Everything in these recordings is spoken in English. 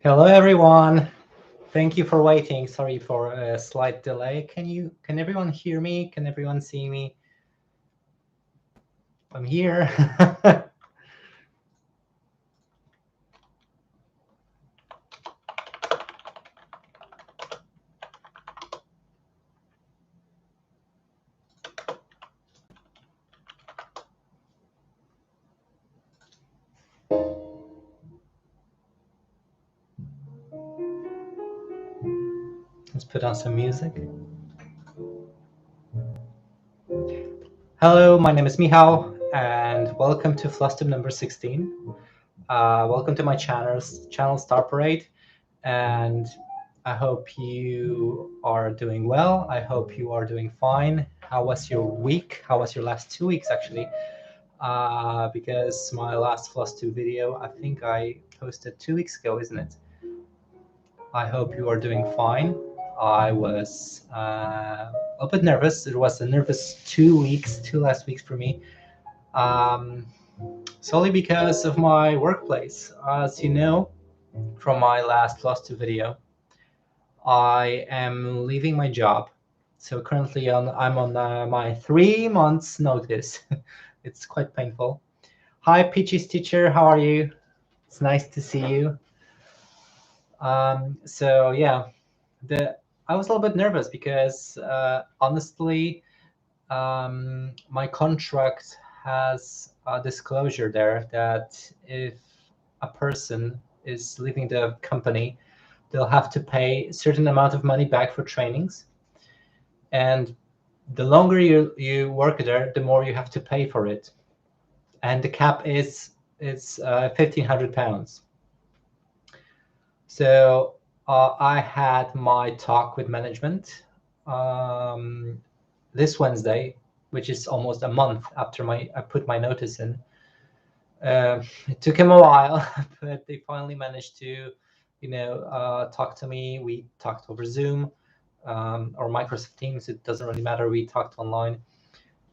Hello, everyone. Thank you for waiting. Sorry for a slight delay. Can everyone hear me? Can everyone see me? I'm here. Let's put on some music. Hello, my name is Michał, and welcome to Flosstube number 16. Welcome to my channel Star Parade, and I hope you are doing well. I hope you are doing fine. How was your week? How was your last 2 weeks, actually? Because my last Flosstube video, I think I posted 2 weeks ago, isn't it? I hope you are doing fine. I was a bit nervous. It was a nervous 2 weeks, 2 last weeks for me, um, solely because of my workplace. As you know from my last Flosstube video, I am leaving my job. So currently I'm on my 3 months notice. It's quite painful. Hi, Peachy's teacher. How are you? It's nice to see you. So yeah, I was a little bit nervous because honestly, my contract has a disclosure there that if a person is leaving the company, they'll have to pay a certain amount of money back for trainings, and the longer you work there, the more you have to pay for it, and the cap is £1,500. So I had my talk with management this Wednesday, which is almost a month after I put my notice in. It took him a while, but they finally managed to, talk to me. We talked over Zoom or Microsoft Teams. It doesn't really matter. We talked online,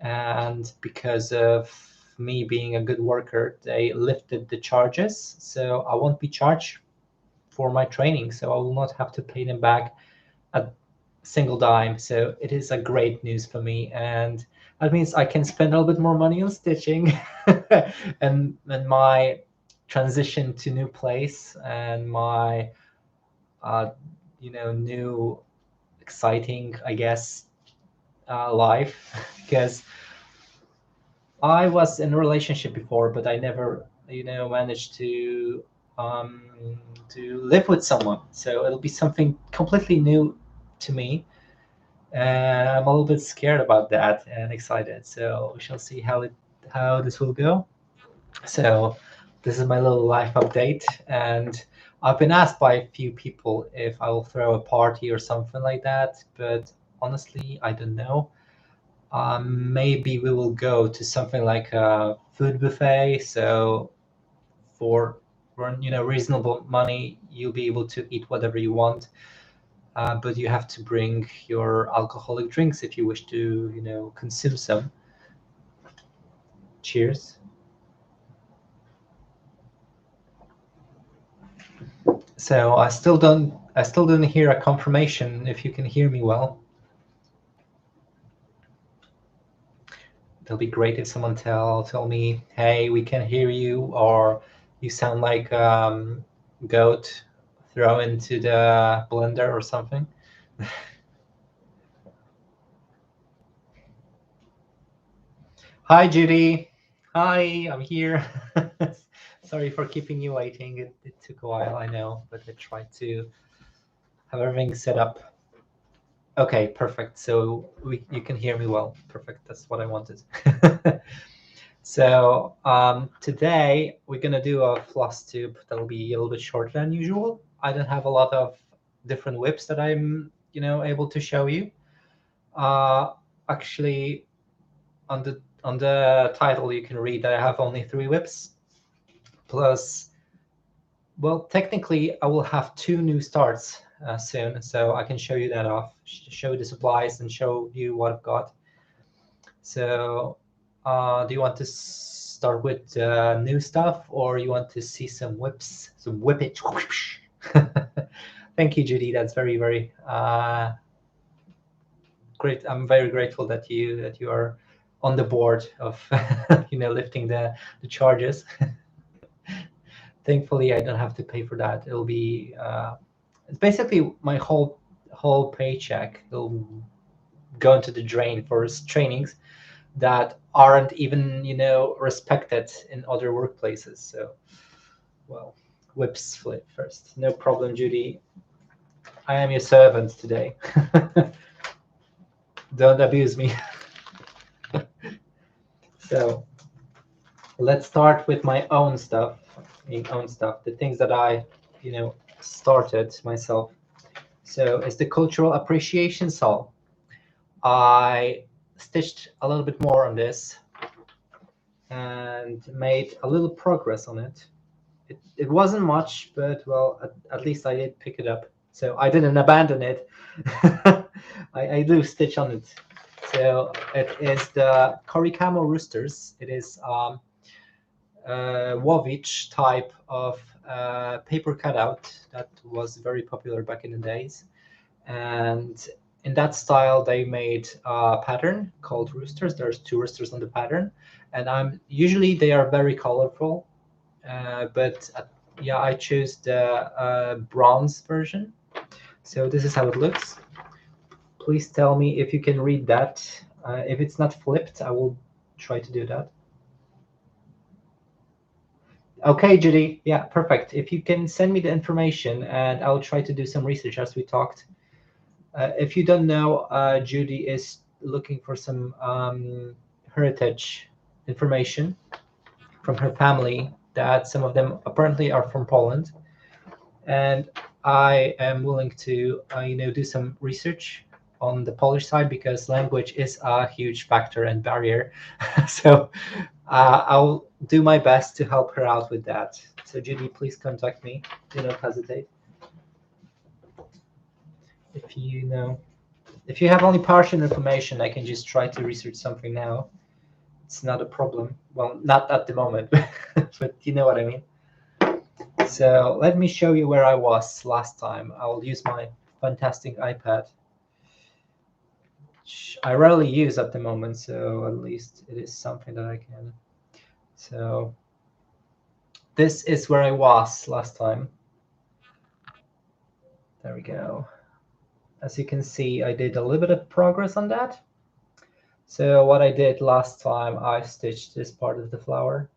and because of me being a good worker, they lifted the charges. So I won't be charged for my training, so I will not have to pay them back a single dime. So it is a great news for me, and that means I can spend a little bit more money on stitching and my transition to new place and my new exciting, I guess, life. Because I was in a relationship before, but I never managed um, to live with someone. So it'll be something completely new to me, and I'm a little bit scared about that and excited. So we shall see how this will go. So this is my little life update, and I've been asked by a few people if I will throw a party or something like that, but honestly, I don't know. Maybe we will go to something like a food buffet. So for reasonable money, you'll be able to eat whatever you want. But you have to bring your alcoholic drinks if you wish to, consume some. Cheers. So I still don't hear a confirmation if you can hear me well. It'll be great if someone tell me, hey, we can hear you, or you sound like goat throw into the blender or something. Hi, Judy. Hi, I'm here. Sorry for keeping you waiting. It took a while, I know, but I tried to have everything set up. Okay, perfect. So you can hear me well. Perfect. That's what I wanted. So today we're gonna do a Flosstube that'll be a little bit shorter than usual. I don't have a lot of different whips that I'm able to show you. Actually, on the title you can read that I have only 3 whips. Plus, well, technically I will have 2 new starts soon, so I can show you that off, show the supplies, and show you what I've got. So do you want to start with new stuff, or you want to see some whips, some whippage? Thank you, Judy. That's very, very great. I'm very grateful that you are on the board of lifting the charges. Thankfully, I don't have to pay for that. It'll be it's basically my whole paycheck. It'll go into the drain for trainings that aren't even respected in other workplaces. So, well, whips flip first. No problem, Judy. I am your servant today. Don't abuse me. So let's start with my own stuff. The things that I, started myself. So it's the cultural appreciation saw. I stitched a little bit more on this and made a little progress on it. It wasn't much, but well, at least I did pick it up. So I didn't abandon it. I do stitch on it. So it is the Korikamo roosters. It is Wovich type of paper cutout that was very popular back in the days. And in that style, they made a pattern called roosters. There's 2 roosters on the pattern. And usually they are very colorful. But yeah, I chose the bronze version. So this is how it looks. Please tell me if you can read that. If it's not flipped, I will try to do that. Okay, Judy. Yeah, perfect. If you can send me the information, and I'll try to do some research as we talked. If you don't know, Judy is looking for some heritage information from her family, that some of them apparently are from Poland. And I am willing to, do some research on the Polish side, because language is a huge factor and barrier. So I'll do my best to help her out with that. So Judy, please contact me. Do not hesitate. If you have only partial information, I can just try to research something now. It's not a problem. Well, not at the moment, but you know what I mean. So let me show you where I was last time. I will use my fantastic iPad, which I rarely use at the moment, so at least it is something that I can. So this is where I was last time. There we go. As you can see, I did a little bit of progress on that. So what I did last time, I stitched this part of the flower,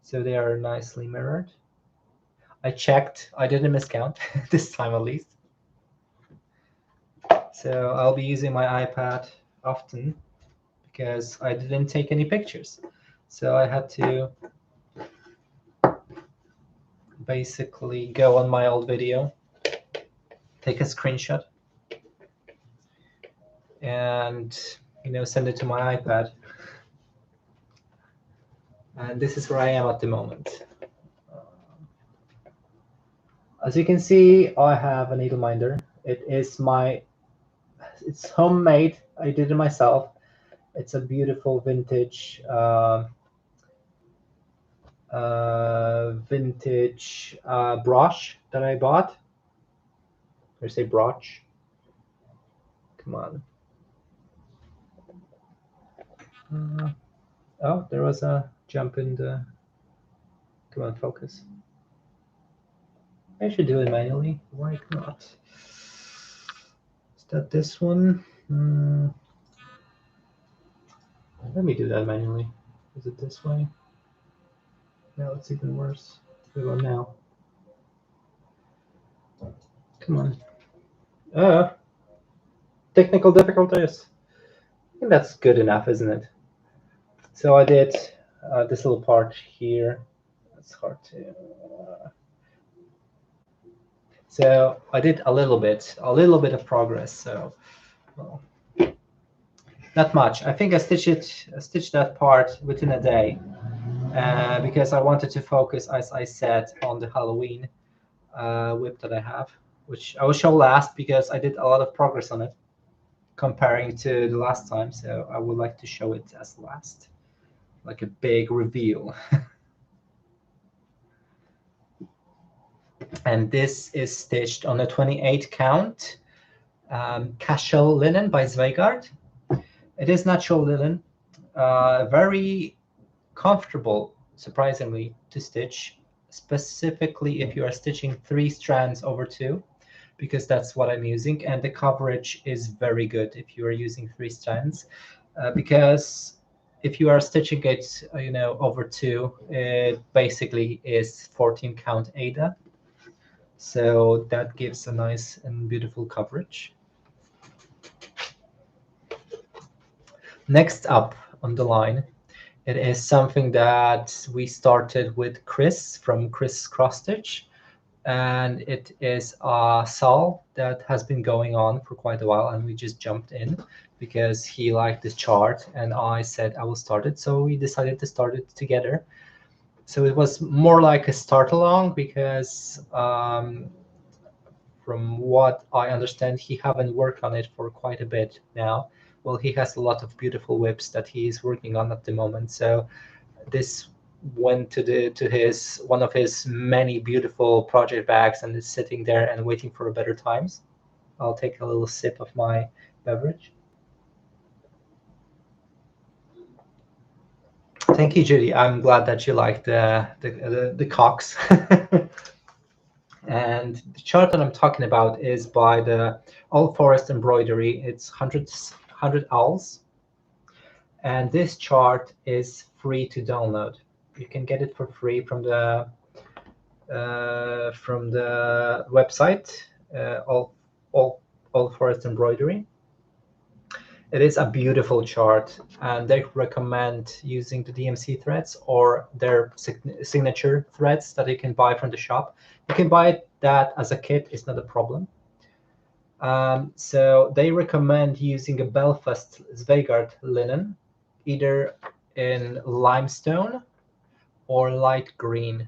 so they are nicely mirrored. I checked, I didn't miscount this time at least. So I'll be using my iPad often because I didn't take any pictures. So I had to basically go on my old video, take a screenshot, and send it to my iPad. And this is where I am at the moment. As you can see, I have a needle minder. It's homemade. I did it myself. It's a beautiful vintage brush that I bought. Or say broch. Come on. Oh, there was a jump in the. Come on, focus. I should do it manually. Why not? Is that this one? Let me do that manually. Is it this way? No, it's even worse. What about now? Come on. Technical difficulties. I think that's good enough, isn't it? So I did this little part here. It's hard to. So I did a little bit of progress. So, well, not much. I think I stitched that part within a day, because I wanted to focus, as I said, on the Halloween whip that I have, which I will show last because I did a lot of progress on it comparing to the last time. So I would like to show it as last, like a big reveal. And this is stitched on a 28 count casual linen by Zweigart. It is natural linen, very comfortable, surprisingly, to stitch, specifically if you are stitching 3 strands over 2, because that's what I'm using. And the coverage is very good if you are using 3 strands, because if you are stitching it, over 2, it basically is 14 count Ada. So that gives a nice and beautiful coverage. Next up on the line, it is something that we started with Chris from Chris Cross Stitch, and it is a SAL that has been going on for quite a while, and we just jumped in because he liked this chart, and I said I will start it, so we decided to start it together. So it was more like a start along because from what I understand, he haven't worked on it for quite a bit now. Well, he has a lot of beautiful whips that he is working on at the moment. So this went to his one of his many beautiful project bags and is sitting there and waiting for better times. I'll take a little sip of my beverage. Thank you, Judy. I'm glad that you like the cocks. And the chart that I'm talking about is by the Old Forest Embroidery. It's 100 owls. And this chart is free to download. You can get it for free from the website, Old Forest Embroidery. It is a beautiful chart, and they recommend using the DMC threads or their signature threads that you can buy from the shop. You can buy that as a kit, it's not a problem. So they recommend using a Belfast Zweigart linen, either in limestone or light green.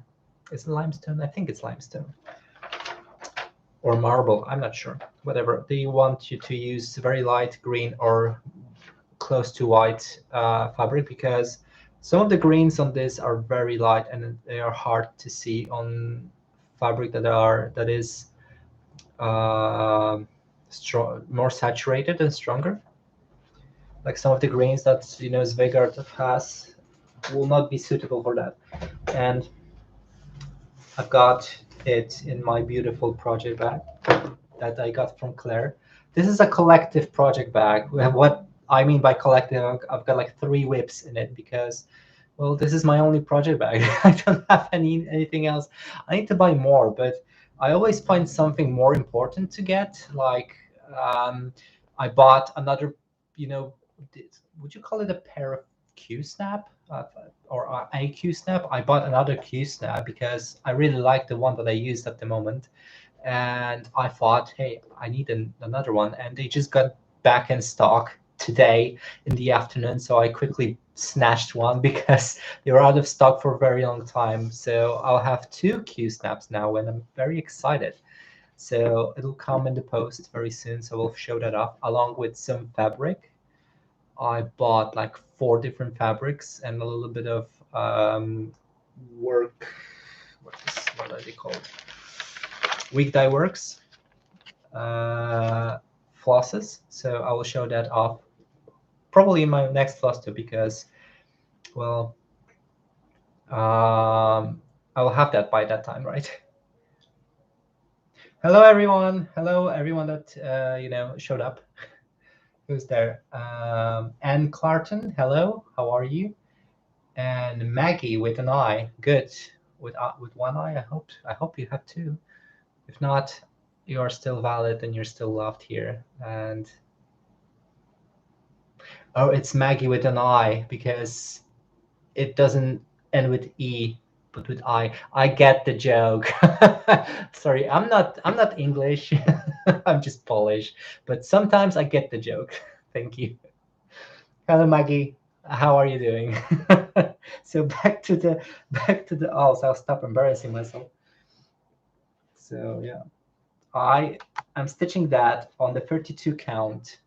Is it limestone? I think it's limestone. Or marble, I'm not sure. Whatever. They want you to use very light green or close to white fabric, because some of the greens on this are very light and they are hard to see on fabric that is more saturated and stronger. Like some of the greens that Zweigart has will not be suitable for that. And I've got it in my beautiful project bag that I got from Claire. This is a collective project bag. What I mean by collective, I've got like 3 whips in it because, well, this is my only project bag. I don't have anything else. I need to buy more, but I always find something more important to get. Like I bought another, would you call it a pair of Q-snap or a Q-snap? I bought another Q-snap because I really like the one that I used at the moment. And I thought, hey, I need another one. And they just got back in stock today in the afternoon. So I quickly snatched one because they were out of stock for a very long time. So I'll have 2 Q-snaps now, and I'm very excited. So it'll come in the post very soon. So we'll show that off along with some fabric. I bought like 4 different fabrics and a little bit of work. What are they called? Week Dye Works flosses. So I will show that off probably in my next Flosstube because, well, I will have that by that time, right? Hello, everyone. Hello, everyone that showed up. Who's there? Anne Clarton. Hello. How are you? And Maggie with an eye. Good. With one eye. I hope you have 2. If not, you are still valid and you're still loved here. And oh, it's Maggie with an I because it doesn't end with E, but with I. I get the joke. Sorry, I'm not English. I'm just Polish, but sometimes I get the joke. Thank you. Hello, Maggie. How are you doing? So back to the owls. I'll stop embarrassing myself. So yeah, I am stitching that on the 32 count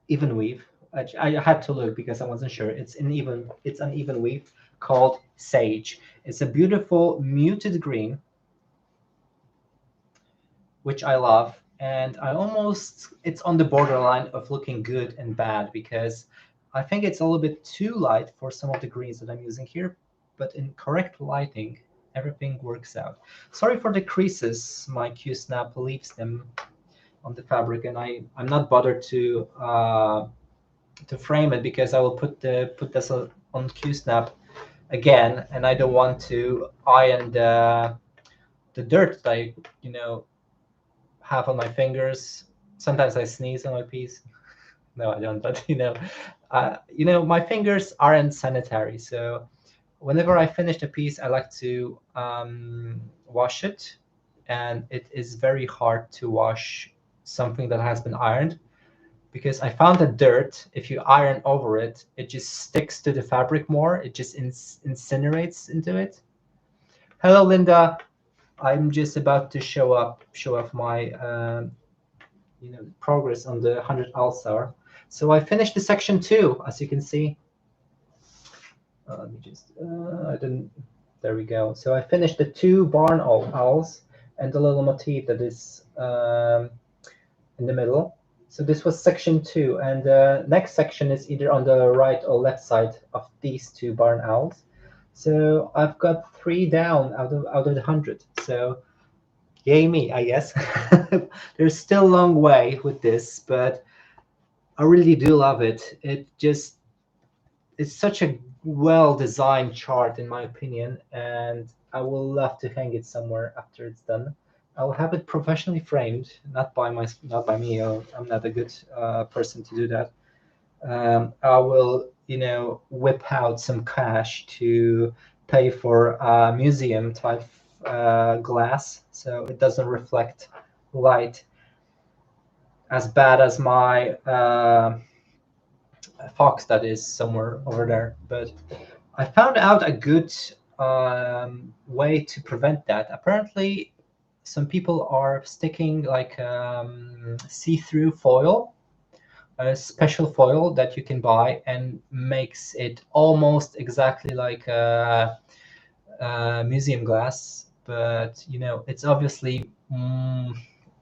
even weave, I had to look because I wasn't sure. It's an even weave called Sage. It's a beautiful muted green, which I love, and it's on the borderline of looking good and bad because I think it's a little bit too light for some of the greens that I'm using here, but in correct lighting, everything works out. Sorry for the creases. My Q-snap leaves them on the fabric, and I'm not bothered to frame it because I will put this on Q-snap again, and I don't want to iron the dirt that I have on my fingers. Sometimes I sneeze on my piece. No, I don't. But my fingers aren't sanitary. So whenever I finish a piece, I like to wash it, and it is very hard to wash something that has been ironed because I found that dirt, if you iron over it, it just sticks to the fabric more. It just incinerates into it. Hello, Linda. I'm just about to show off my progress on the 100 Alsar. So I finished the section 2, as you can see. Let me just I didn't. There we go. So I finished the 2 barn owls and the little motif that is in the middle. So this was section 2, and the next section is either on the right or left side of these 2 barn owls. So I've got 3 down out of the 100. So yay me, I guess. There's still a long way with this, but I really do love it. It's such a well-designed chart, in my opinion, and I will love to hang it somewhere after it's done. I'll have it professionally framed, not by me. I'm not a good person to do that. I will, whip out some cash to pay for museum type glass, so it doesn't reflect light as bad as my fox that is somewhere over there. But I found out a good way to prevent that. Apparently, some people are sticking like see-through foil, a special foil that you can buy, and makes it almost exactly like museum glass. But it's obviously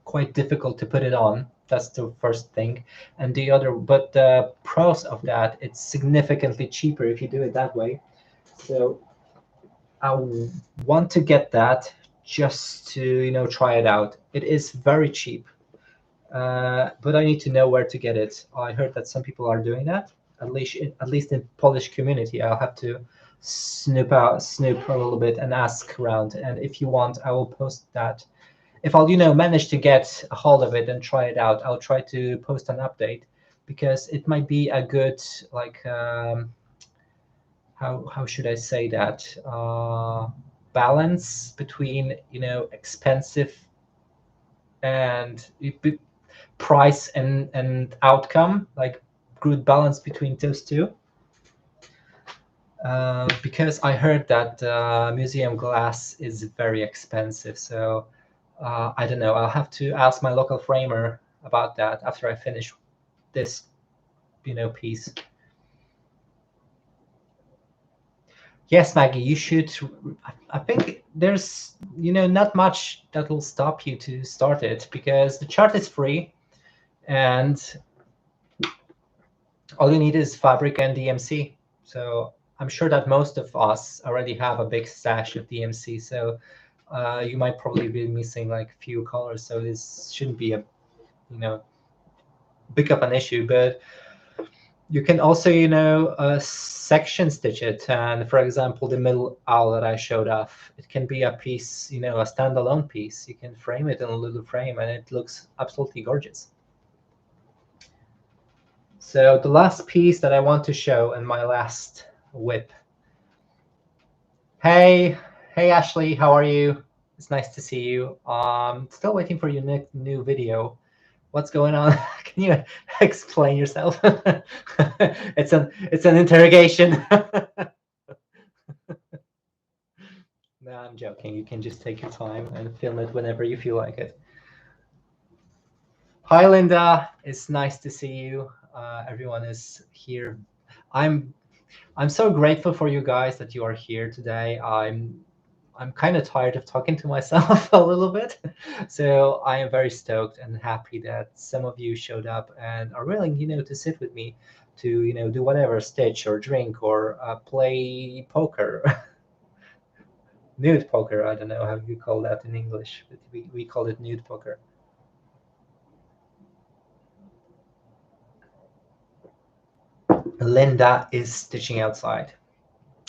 quite difficult to put it on. That's the first thing. And but the pros of that, it's significantly cheaper if you do it that way. So I want to get that just to try it out. It is very cheap, but I need to know where to get it. I heard that some people are doing that. At least in Polish community, I'll have to snoop a little bit and ask around. And if you want, I will post that. If I'll manage to get a hold of it and try it out, I'll try to post an update because it might be a good how should I say that balance between expensive and price and outcome, like good balance between those two. Because I heard that museum glass is very expensive, so I don't know. I'll have to ask my local framer about that after I finish this, piece. Yes, Maggie, you should. I think there's, not much that will stop you to start it because the chart is free, and all you need is fabric and DMC. So I'm sure that most of us already have a big stash of DMC. So you might probably be missing like a few colors. So this shouldn't be a, big of an issue. But you can also, section stitch it. And for example, the middle owl that I showed off, it can be a piece, a standalone piece. You can frame it in a little frame, and it looks absolutely gorgeous. So the last piece that I want to show in my last whip. Hey, Ashley, how are you? It's nice to see you. Still waiting for your new video. What's going on? Can you explain yourself? It's an interrogation. No, I'm joking. You can just take your time and film it whenever you feel like it. Hi, Linda. It's nice to see you. everyone is here. I'm so grateful for you guys that you are here today. I'm kind of tired of talking to myself a little bit, so I am very stoked and happy that some of you showed up and are willing, to sit with me, to do whatever, stitch or drink or play poker. Nude poker. I don't know how you call that in English, but we call it nude poker. Linda is stitching outside.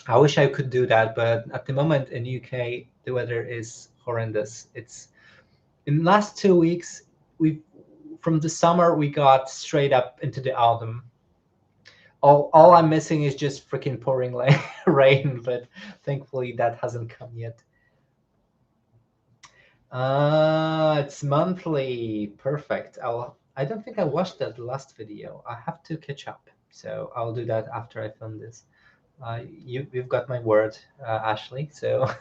I wish I could do that, but at the moment in UK the weather is horrendous. It's in the last 2 weeks we from the summer we got straight up into the autumn. All I'm missing is just freaking pouring rain, but thankfully that hasn't come yet. It's monthly. Perfect. I don't think I watched that last video. I have to catch up, so I'll do that after I film this. You've got my word, Ashley. So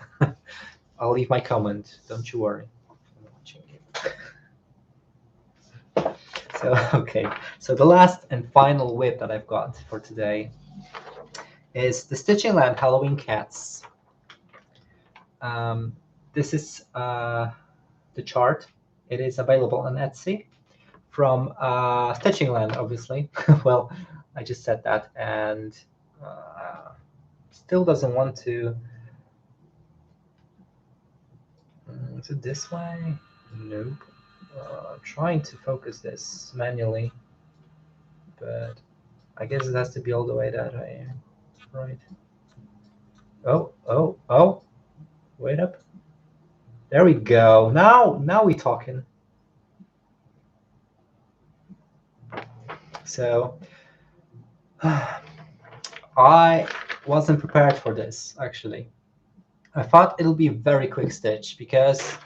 I'll leave my comment. Don't you worry. I'm watching you. So okay. So the last and final whip that I've got for today is the Stitching Land Halloween Cats. This is the chart. It is available on Etsy from Stitching Land, obviously. Well, I just said that, and still doesn't want to. Is it this way? Nope. Trying to focus this manually, but I guess it has to be all the way that way. Right. Oh. Wait up. There we go. Now we talking. So I wasn't prepared for this, actually. I thought it'll be a very quick stitch because,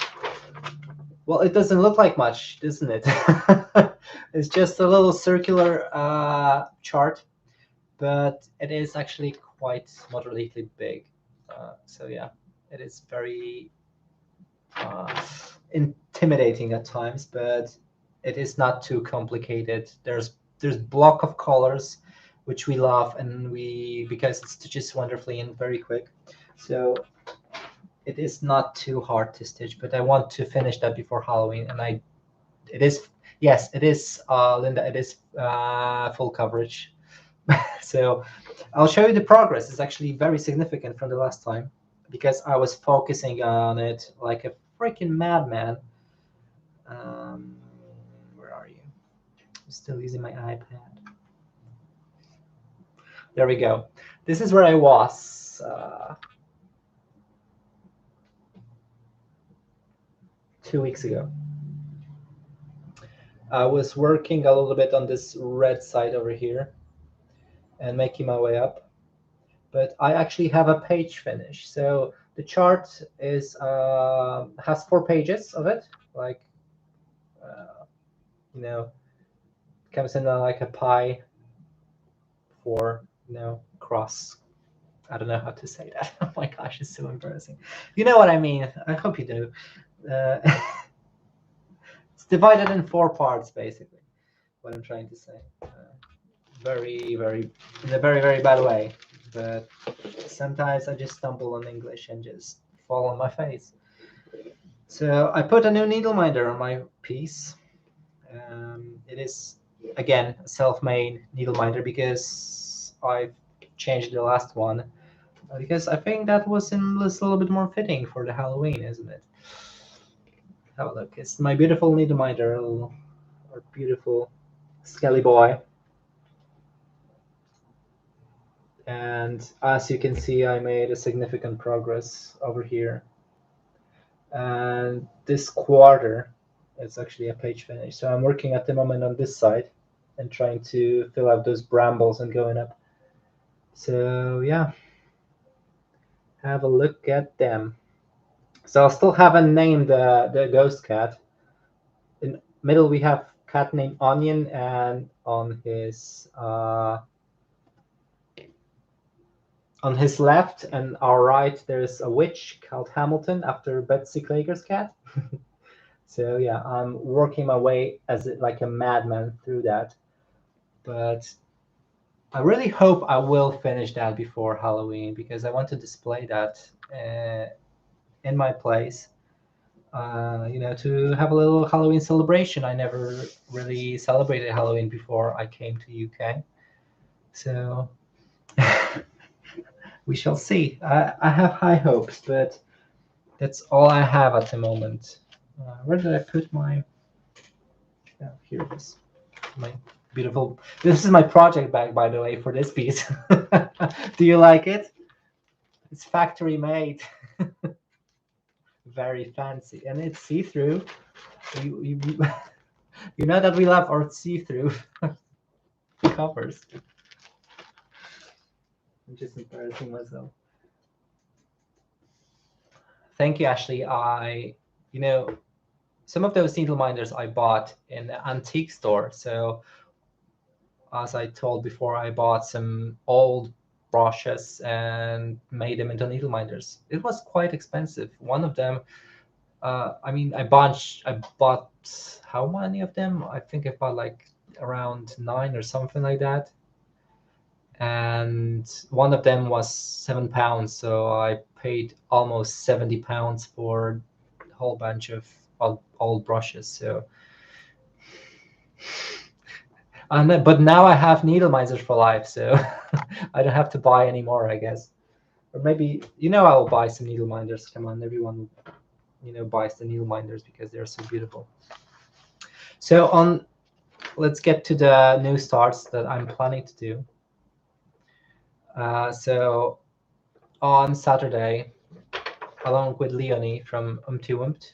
well, it doesn't look like much, doesn't it? It's just a little circular chart, but it is actually quite moderately big. So yeah, it is very intimidating at times, but it is not too complicated. There's block of colors, which we love, and because it stitches wonderfully and very quick. So it is not too hard to stitch, but I want to finish that before Halloween, and it is, yes, it is, Linda, it is full coverage. So I'll show you the progress. It's actually very significant from the last time because I was focusing on it like a freaking madman. Where are you? I'm still using my iPad. There we go. This is where I was 2 weeks ago. I was working a little bit on this red side over here and making my way up, but I actually have a page finish. So the chart is has 4 pages of it, like comes in like a pie for cross. I don't know how to say that. Oh my gosh, it's so embarrassing. You know what I mean. I hope you do. It's divided in 4 parts, basically. What I'm trying to say. Very, very, in a very, very bad way. But sometimes I just stumble on English and just fall on my face. So I put a new needle minder on my piece. It is, again, a self-made needle minder because I've changed the last one. Because I think that was a little bit more fitting for the Halloween, isn't it? Have a look. It's my beautiful needle minder, our beautiful Skelly boy. And as you can see, I made a significant progress over here. And this quarter, it's actually a page finish. So I'm working at the moment on this side and trying to fill out those brambles and going up. So yeah, have a look at them. So I still haven't named the ghost cat. In middle we have cat named Onion, and on his left and our right there's a witch called Hamilton after Betsy Klager's cat. So yeah, I'm working my way like a madman through that. But I really hope I will finish that before Halloween, because I want to display that in my place. To have a little Halloween celebration. I never really celebrated Halloween before I came to UK, so we shall see. I have high hopes, but that's all I have at the moment. Where did I put my? Oh, here it is. My beautiful. This is my project bag, by the way, for this piece. Do you like it? It's factory made. Very fancy, and it's see-through. You, you know that we love our see-through covers. I'm just embarrassing myself. Thank you, Ashley. Some of those needle minders I bought in the antique store. So as I told before, I bought some old brushes and made them into needle minders. It was quite expensive. One of them, I bought how many of them? I think I bought like around 9 or something like that. And one of them was £7, so I paid almost £70 for a whole bunch of old brushes. So, but now I have needle misers for life, so I don't have to buy anymore, I guess. Or maybe I'll buy some needle minders. Come on, everyone, buys the needle minders because they're so beautiful. So let's get to the new starts that I'm planning to do. So on Saturday, along with Leonie from Umpt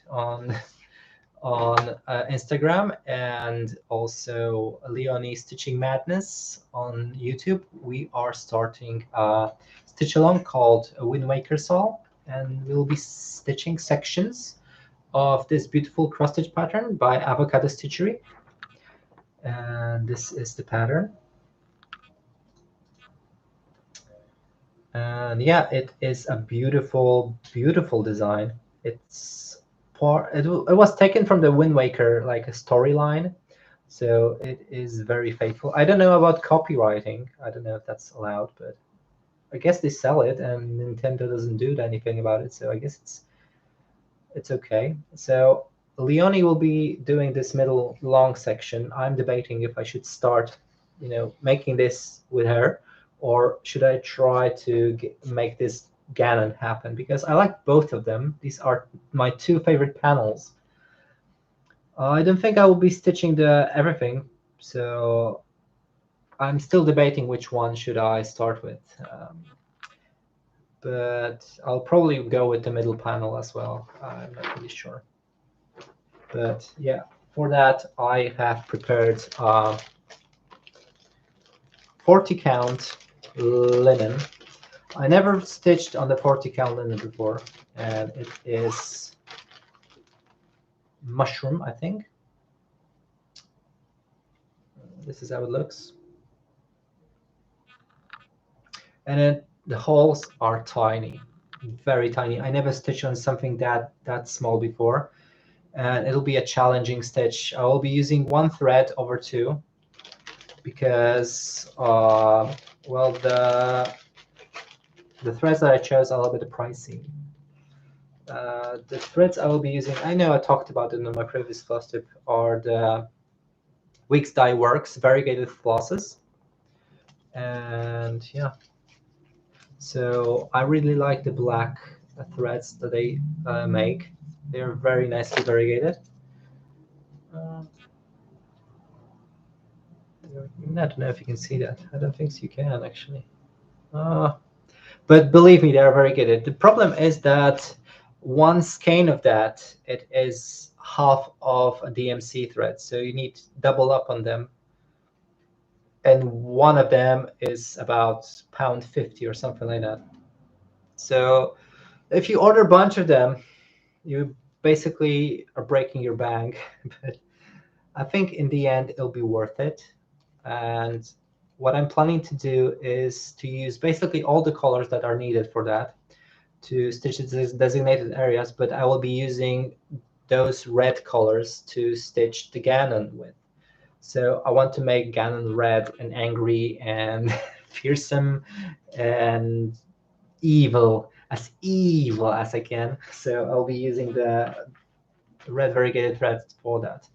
on Instagram, and also Leonie Stitching Madness on YouTube, we are starting a stitch along called Wind Waker Saw, and we'll be stitching sections of this beautiful cross stitch pattern by Avocado Stitchery. And this is the pattern. And yeah, it is a beautiful, beautiful design. It was taken from the Wind Waker, like a storyline, so it is very faithful. I don't know about copywriting. I don't know if that's allowed, but I guess they sell it, and Nintendo doesn't do anything about it, so I guess it's okay. So Leonie will be doing this middle long section. I'm debating if I should start, making this with her, or should I try to make this Ganon happen, because I like both of them. These are my two favorite panels. I don't think I will be stitching the everything, so I'm still debating which one should I start with. But I'll probably go with the middle panel as well. I'm not really sure. But yeah, for that I have prepared 40 count linen. I never stitched on the 40 count linen before, and it is mushroom, I think. This is how it looks. And the holes are tiny, very tiny. I never stitched on something that small before, and it'll be a challenging stitch. I will be using one thread over two, because well, the threads that I chose are a little bit pricey. The threads I will be using, I know I talked about it in my previous Flosstube, are the Weeks Dye Works variegated flosses. And yeah, so I really like the black threads that they make. They're very nicely variegated. I don't know if you can see that. I don't think so you can, actually. But believe me, they're very good. The problem is that one skein of that, it is half of a DMC thread, so you need to double up on them. And one of them is about £1.50 or something like that. So if you order a bunch of them, you basically are breaking your bank. But I think in the end, it'll be worth it. And what I'm planning to do is to use basically all the colors that are needed for that to stitch the designated areas, but I will be using those red colors to stitch the Ganon with. So I want to make Ganon red and angry and fearsome and evil as I can. So I'll be using the red variegated red for that.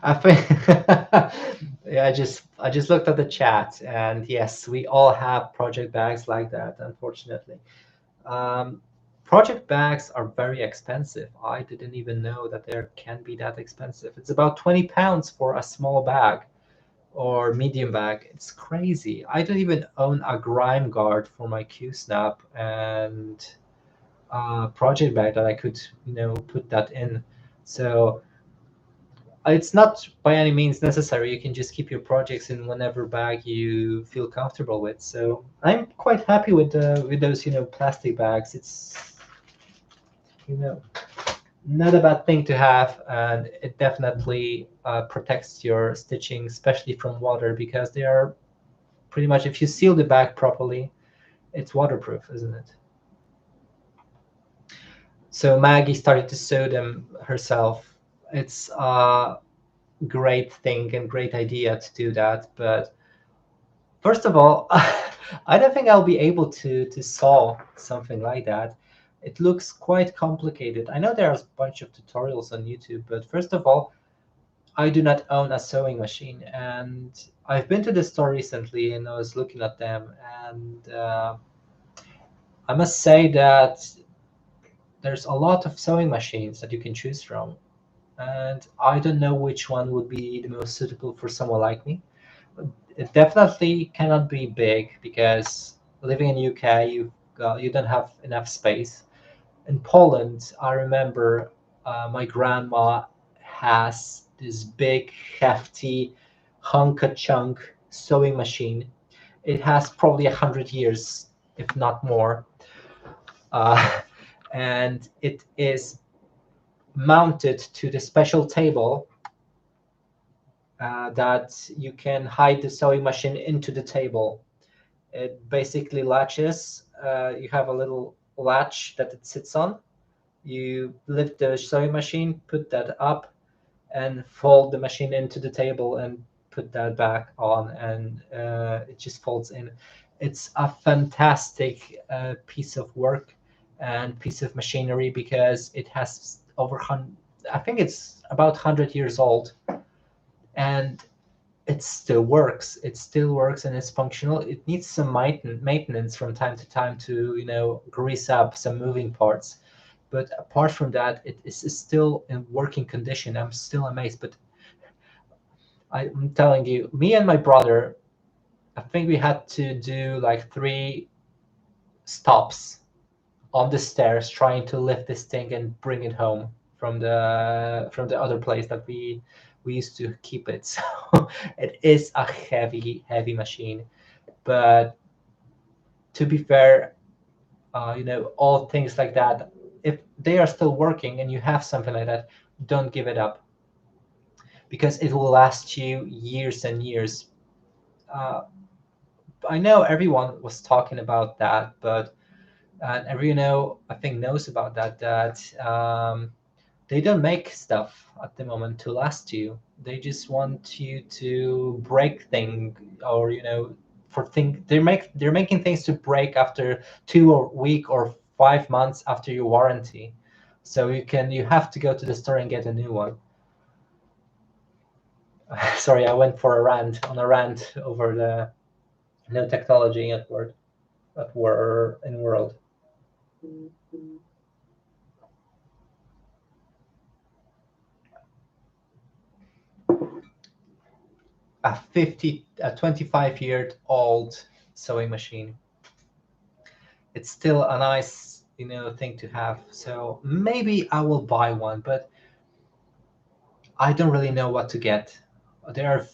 I think yeah, I just looked at the chat, and yes, we all have project bags like that, unfortunately. Um, Project bags are very expensive. I didn't even know that they can be that expensive. It's about 20 pounds for a small bag or medium bag. It's crazy. I don't even own a grime guard for my Q snap and project bag that I could, put that in. So it's not by any means necessary. You can just keep your projects in whatever bag you feel comfortable with. So I'm quite happy with those, plastic bags. It's, you know, not a bad thing to have, and it definitely protects your stitching, especially from water, because they are pretty much, if you seal the bag properly, it's waterproof, isn't it? So Maggie started to sew them herself. It's a great thing and great idea to do that, but first of all, I don't think I'll be able to solve something like that. It looks quite complicated. I know there's a bunch of tutorials on YouTube, but first of all, I do not own a sewing machine, and I've been to the store recently and I was looking at them, and I must say that there's a lot of sewing machines that you can choose from, and I don't know which one would be the most suitable for someone like me. It definitely cannot be big because living in UK, you don't have enough space. In Poland, I remember my grandma has this big, hefty, hunka chunk sewing machine. It has probably 100 years, if not more, uh, and it is mounted to the special table that you can hide the sewing machine into the table. It basically latches. You have a little latch that it sits on. You lift the sewing machine, put that up, and fold the machine into the table and put that back on, and it just folds in. It's a fantastic piece of work and piece of machinery because it has I think it's about 100 years old, and it still works. It still works and it's functional. It needs some maintenance from time to time to, grease up some moving parts. But apart from that, it is still in working condition. I'm still amazed. But I'm telling you, me and my brother, I think we had to do like 3 stops on the stairs trying to lift this thing and bring it home from the other place that we used to keep it. So it is a heavy machine. But to be fair, all things like that, if they are still working and you have something like that, don't give it up because it will last you years and years. Uh, I know everyone was talking about that, but everyone I think knows about that. They don't make stuff at the moment to last you. They just want you to break thing, or for thing they're making things to break after 2 week or 5 months after your warranty. So you have to go to the store and get a new one. Sorry, I went for a rant over the new technology at work in world. A 25-year-old sewing machine. It's still a nice, thing to have. So maybe I will buy one, but I don't really know what to get. There are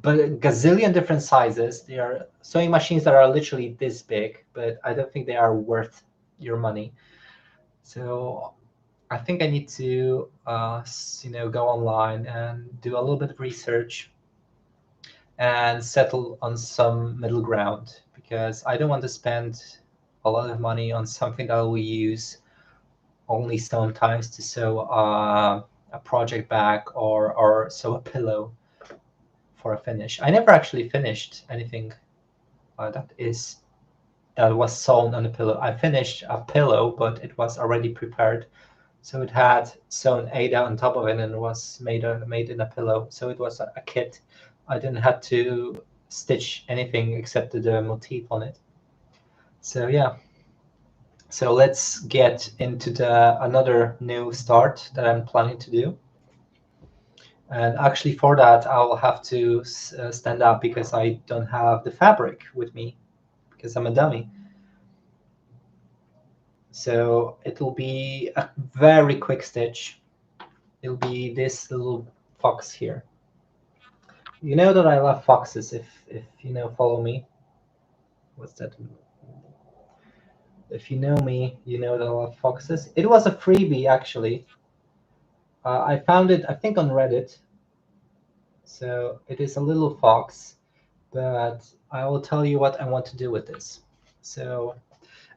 but a gazillion different sizes. There are sewing machines that are literally this big, but I don't think they are worth your money. So I think I need to, go online and do a little bit of research and settle on some middle ground because I don't want to spend a lot of money on something that I will use only sometimes to sew a project bag or sew a pillow for a finish. I never actually finished anything that was sewn on a pillow. I finished a pillow, but it was already prepared. So it had sewn Ada on top of it, and it was made in a pillow. So it was a kit. I didn't have to stitch anything except the motif on it. So yeah. So let's get into another new start that I'm planning to do. And actually, for that, I'll have to stand up because I don't have the fabric with me because I'm a dummy. So it'll be a very quick stitch. It'll be this little fox here. You know that I love foxes if you know, follow me. What's that? If you know me, you know that I love foxes. It was a freebie, actually. I found it, I think, on Reddit. So it is a little fox, but I will tell you what I want to do with this. So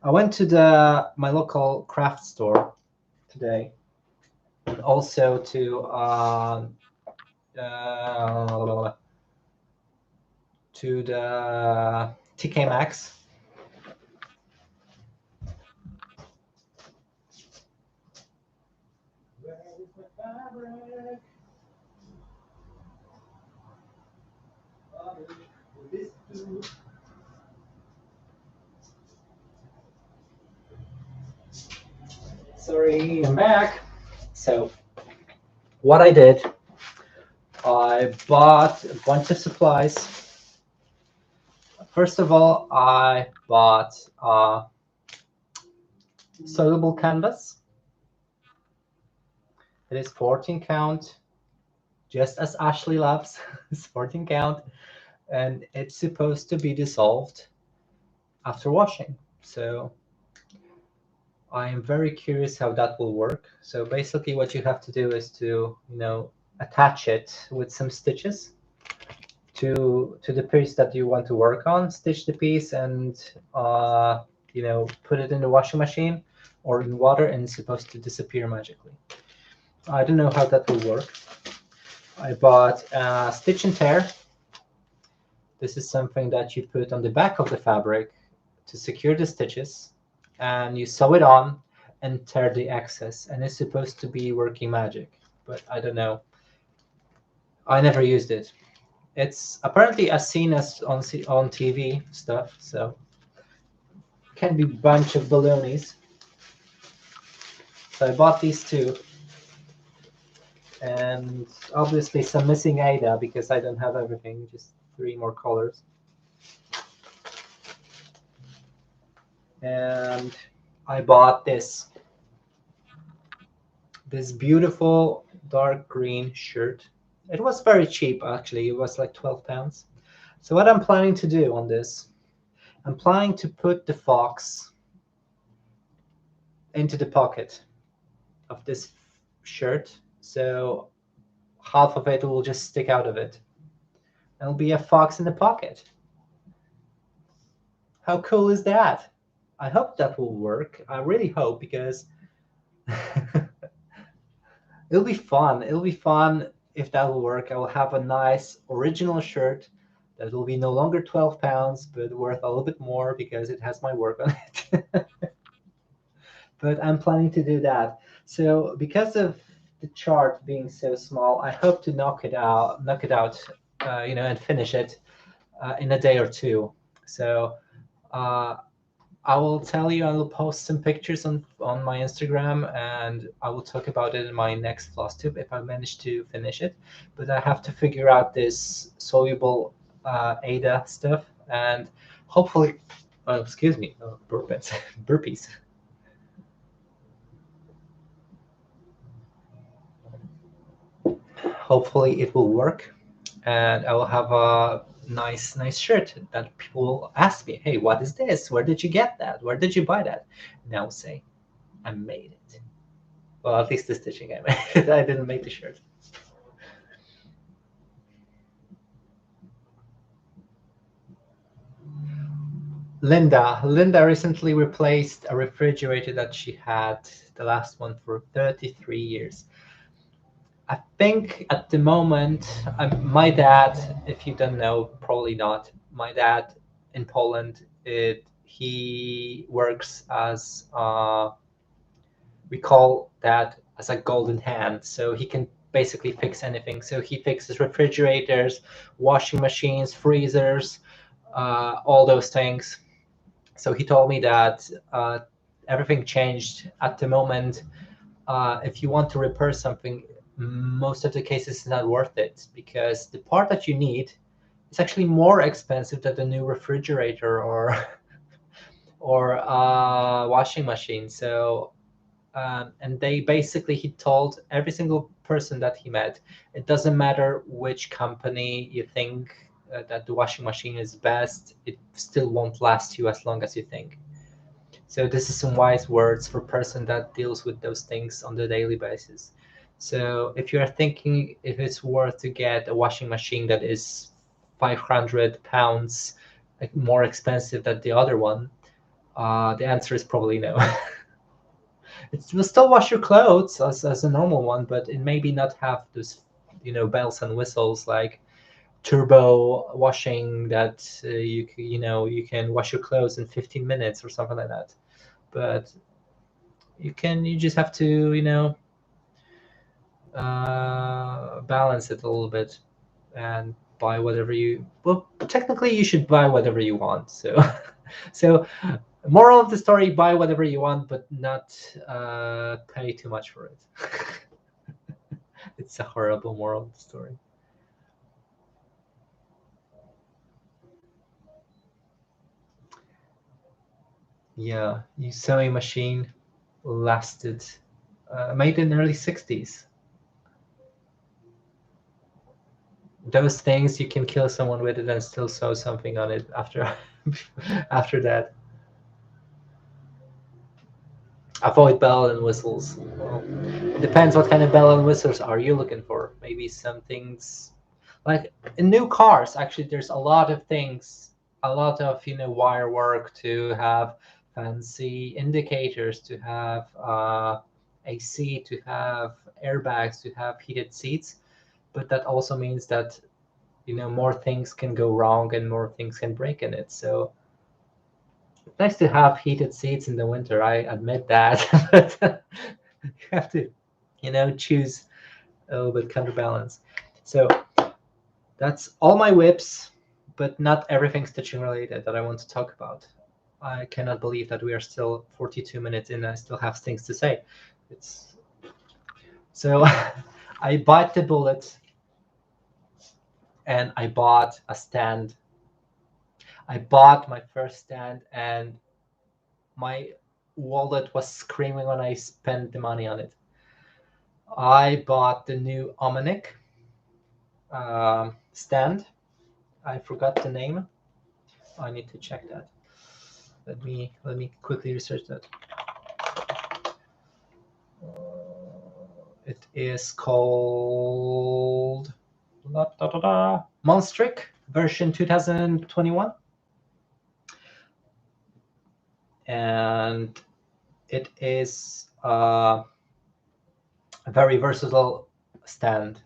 I went to my local craft store today, and also to the TK Maxx. Where is my fabric? This too. Sorry, I'm back. So what I did, I bought a bunch of supplies. First of all, I bought soluble canvas. It is 14 count, just as Ashley loves. It's 14 count, and it's supposed to be dissolved after washing. So I am very curious how that will work. So basically what you have to do is to, attach it with some stitches to the piece that you want to work on, stitch the piece and, put it in the washing machine or in water, and it's supposed to disappear magically. I don't know how that will work. I bought stitch and tear. This is something that you put on the back of the fabric to secure the stitches, and you sew it on and tear the excess, and it's supposed to be working magic, but I don't know. I never used it. It's apparently as seen as on TV stuff, so can be a bunch of balonies. So I bought these two, and obviously some missing Ada because I don't have everything, just 3 more colors. And I bought this beautiful dark green shirt. It was very cheap, actually. It was like 12 pounds. So what I'm planning to do on this, I'm planning to put the fox into the pocket of this shirt. So half of it will just stick out of it. It'll be a fox in the pocket. How cool is that? I hope that will work. I really hope, because it'll be fun. It'll be fun if that will work. I will have a nice original shirt that will be no longer 12 pounds, but worth a little bit more because it has my work on it. But I'm planning to do that. So because of the chart being so small, I hope to knock it out, and finish it in a day or two. So I will tell you, I will post some pictures on my Instagram, and I will talk about it in my next Flosstube if I manage to finish it. But I have to figure out this soluble Ada stuff, and hopefully, excuse me, burpees, burpees. Hopefully it will work, and I will have a nice shirt that people will ask me, hey, what is this? Where did you get that? Where did you buy that? And I'll say, I made it. Well, at least the stitching I made. I didn't make the shirt. Linda recently replaced a refrigerator that she had, the last one, for 33 years. I think at the moment, my dad, if you don't know, probably not, my dad in Poland, he works as, we call that as a golden hand. So he can basically fix anything. So he fixes refrigerators, washing machines, freezers, all those things. So he told me that everything changed at the moment. If you want to repair something, most of the cases it's not worth it, because the part that you need is actually more expensive than the new refrigerator or or washing machine. So and they basically, he told every single person that he met, it doesn't matter which company you think that the washing machine is best, it still won't last you as long as you think. So this is some wise words for a person that deals with those things on the daily basis. So if you're thinking if it's worth to get a washing machine that is 500 pounds like, more expensive than the other one, the answer is probably no. It will still wash your clothes as a normal one, but it maybe not have those, bells and whistles like turbo washing that you can wash your clothes in 15 minutes or something like that. But you just have to balance it a little bit and buy whatever you, well, technically you should buy whatever you want. So so moral of the story, buy whatever you want, but not pay too much for it. It's a horrible moral of the story. Yeah, your sewing machine lasted, made in the early 60s. Those things you can kill someone with it and still sew something on it after after that. Avoid bell and whistles. Well, it depends what kind of bell and whistles are you looking for. Maybe some things like in new cars, actually there's a lot of things, a lot of wire work to have fancy indicators, to have AC, to have airbags, to have heated seats. But that also means that more things can go wrong and more things can break in it. So it's nice to have heated seats in the winter, I admit that. But you have to choose a little bit counterbalance. So that's all my whips, but not everything stitching related that I want to talk about. I cannot believe that we are still 42 minutes in and I still have things to say. It's so I bite the bullet and I bought a stand. I bought my first stand and my wallet was screaming when I spent the money on it. I bought the new Omnic stand. I forgot the name. I need to check that. Let me quickly research that. It is called Monstric version 2021, and it is a very versatile stand.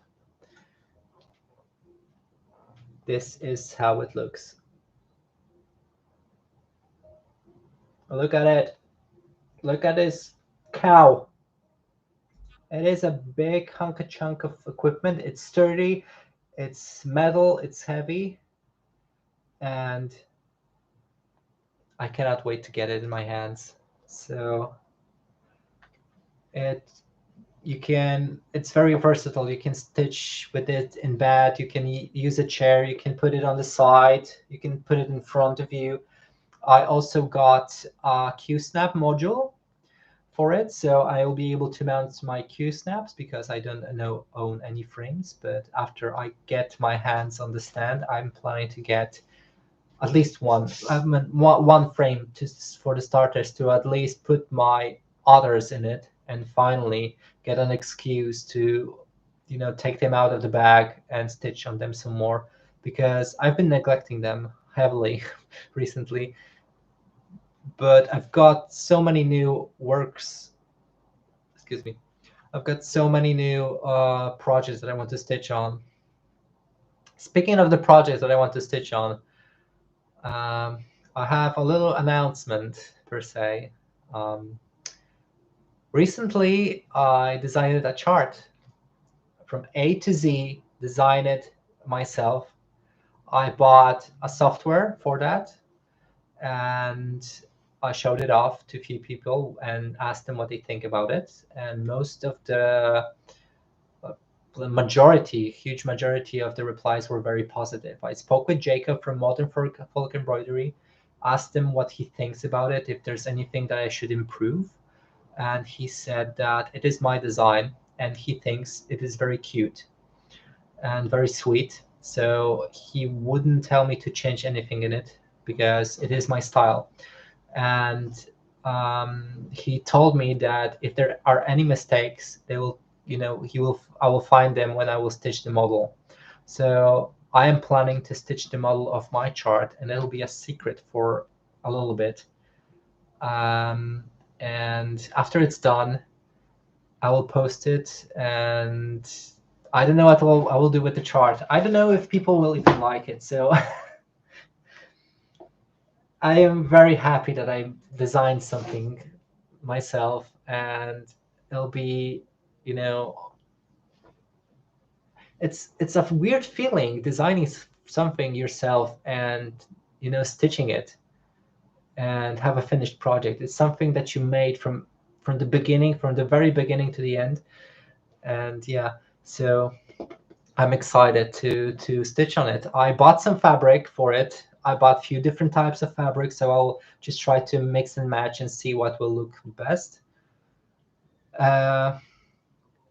This is how it looks. Look at it. Look at this cow. It is a big hunk of chunk of equipment. It's sturdy, it's metal, it's heavy, and I cannot wait to get it in my hands. So it's very versatile. You can stitch with it in bed, you can use a chair, you can put it on the side, you can put it in front of you. I also got a Q-snap module for it, so I will be able to mount my Q-snaps because I don't own any frames. But after I get my hands on the stand, I'm planning to get at least one frame for the starters, to at least put my others in it, and finally get an excuse to take them out of the bag and stitch on them some more, because I've been neglecting them heavily recently. but I've got so many new works. Excuse me. I've got so many new projects that I want to stitch on. Speaking of the projects that I want to stitch on, I have a little announcement per se. Um, Recently, I designed a chart from A to Z, designed it myself. I bought a software for that, and I showed it off to a few people and asked them what they think about it. And most of the majority, huge majority of the replies were very positive. I spoke with Jacob from Modern Folk Embroidery, asked him what he thinks about it, if there's anything that I should improve. And he said that it is my design and he thinks it is very cute and very sweet. So he wouldn't tell me to change anything in it because it is my style. And he told me that if there are any mistakes, they will, I will find them when I will stitch the model. So I am planning to stitch the model of my chart, and it'll be a secret for a little bit. And after it's done, I will post it, and I don't know what I will do with the chart. I don't know if people will even like it. So I am very happy that I designed something myself, and it'll be, you know, it's a weird feeling designing something yourself and stitching it and have a finished project. It's something that you made from the beginning, from the very beginning to the end. And yeah, so I'm excited to stitch on it. I bought some fabric for it. I bought a few different types of fabric, so I'll just try to mix and match and see what will look best.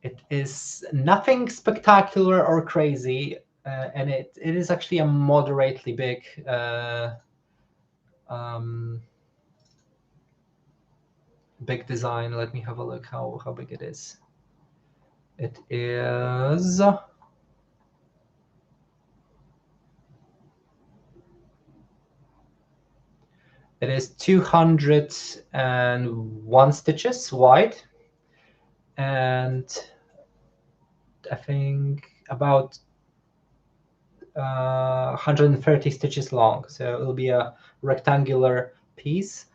It is nothing spectacular or crazy, and it is actually a moderately big um, big design. Let me have a look how big it is. It is 201 stitches wide, and I think about 130 stitches long. So it'll be a rectangular piece.